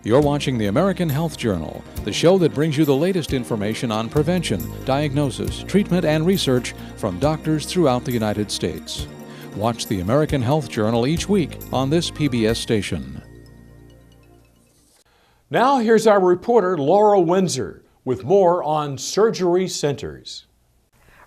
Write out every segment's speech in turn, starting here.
You're watching the American Health Journal, the show that brings you the latest information on prevention, diagnosis, treatment, and research from doctors throughout the United States. Watch the American Health Journal each week on this PBS station. Now here's our reporter, Laura Windsor, with more on surgery centers.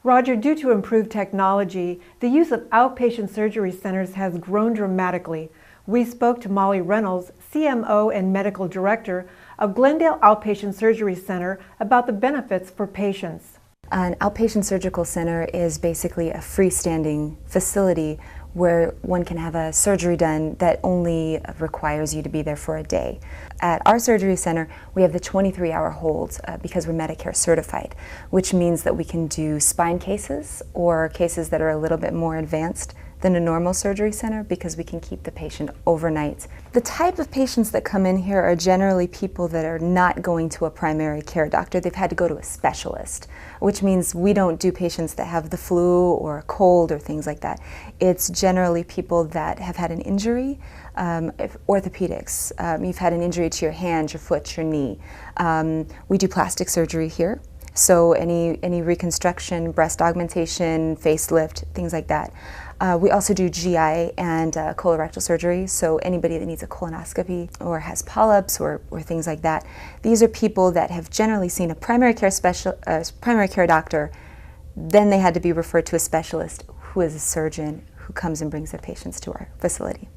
Roger, due to improved technology, the use of outpatient surgery centers has grown dramatically. We spoke to Molly Reynolds, CMO and Medical Director of Glendale Outpatient Surgery Center, about the benefits for patients. An outpatient surgical center is basically a freestanding facility where one can have a surgery done that only requires you to be there for a day. At our surgery center, we have the 23-hour hold because we're Medicare certified, which means that we can do spine cases or cases that are a little bit more advanced than a normal surgery center because we can keep the patient overnight. The type of patients that come in here are generally people that are not going to a primary care doctor. They've had to go to a specialist, which means we don't do patients that have the flu or a cold or things like that. It's generally people that have had an injury, orthopedics. You've had an injury to your hand, your foot, your knee. We do plastic surgery here. So any reconstruction, breast augmentation, facelift, things like that. We also do GI and colorectal surgery, so anybody that needs a colonoscopy or has polyps or things like that. These are people that have generally seen a primary care doctor, then they had to be referred to a specialist who is a surgeon who comes and brings their patients to our facility.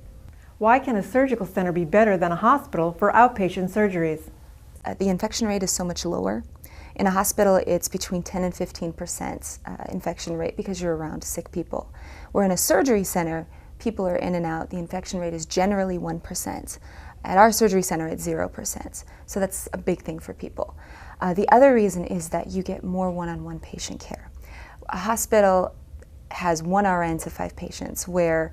Why can a surgical center be better than a hospital for outpatient surgeries? The infection rate is so much lower. In a hospital, it's between 10 and 15% infection rate because you're around sick people. Where in a surgery center, people are in and out, the infection rate is generally 1%. At our surgery center, it's 0%. So that's a big thing for people. The other reason is that you get more one-on-one patient care. A hospital has 1 RN to 5 patients, where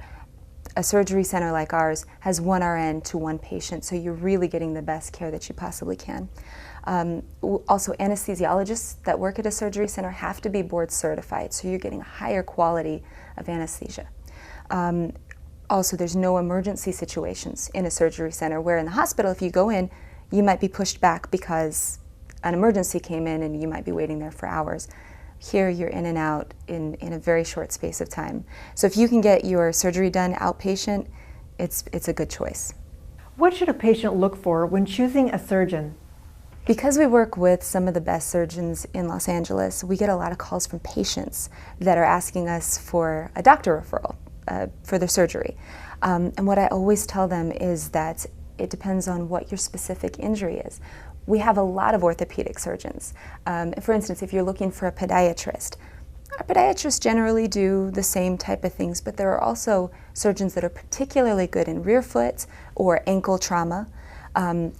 a surgery center like ours has 1 RN to 1 patient, so you're really getting the best care that you possibly can. Also, anesthesiologists that work at a surgery center have to be board certified, so you're getting a higher quality of anesthesia. Also, there's no emergency situations in a surgery center, where in the hospital, if you go in, you might be pushed back because an emergency came in and you might be waiting there for hours. Here, you're in and out in a very short space of time. So if you can get your surgery done outpatient, it's a good choice. What should a patient look for when choosing a surgeon? Because we work with some of the best surgeons in Los Angeles, we get a lot of calls from patients that are asking us for a doctor referral for their surgery. And what I always tell them is that it depends on what your specific injury is. We have a lot of orthopedic surgeons. For instance, if you're looking for a podiatrist, our podiatrists generally do the same type of things, but there are also surgeons that are particularly good in rear foot or ankle trauma.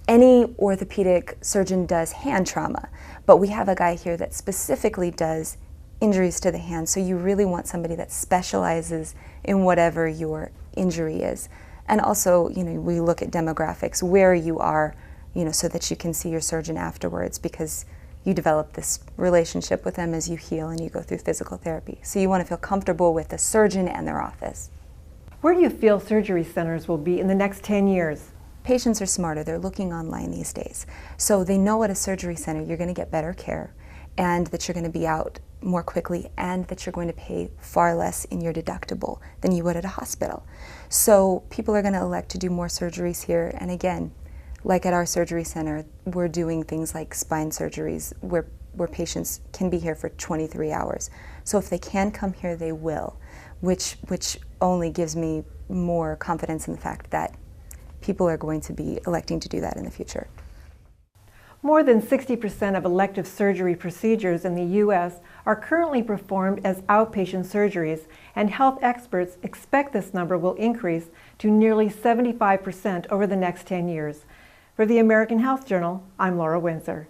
Any orthopedic surgeon does hand trauma, but we have a guy here that specifically does injuries to the hand, so you really want somebody that specializes in whatever your injury is. And also, we look at demographics, where you are, so that you can see your surgeon afterwards, because you develop this relationship with them as you heal and you go through physical therapy. So you want to feel comfortable with the surgeon and their office. Where do you feel surgery centers will be in the next 10 years? Patients are smarter. They're looking online these days. So they know at a surgery center you're going to get better care, and that you're going to be out more quickly, and that you're going to pay far less in your deductible than you would at a hospital. So people are going to elect to do more surgeries here. And again, like at our surgery center, we're doing things like spine surgeries where patients can be here for 23 hours. So if they can come here, they will, which only gives me more confidence in the fact that people are going to be electing to do that in the future. More than 60% of elective surgery procedures in the U.S. are currently performed as outpatient surgeries, and health experts expect this number will increase to nearly 75% over the next 10 years. For the American Health Journal, I'm Laura Windsor.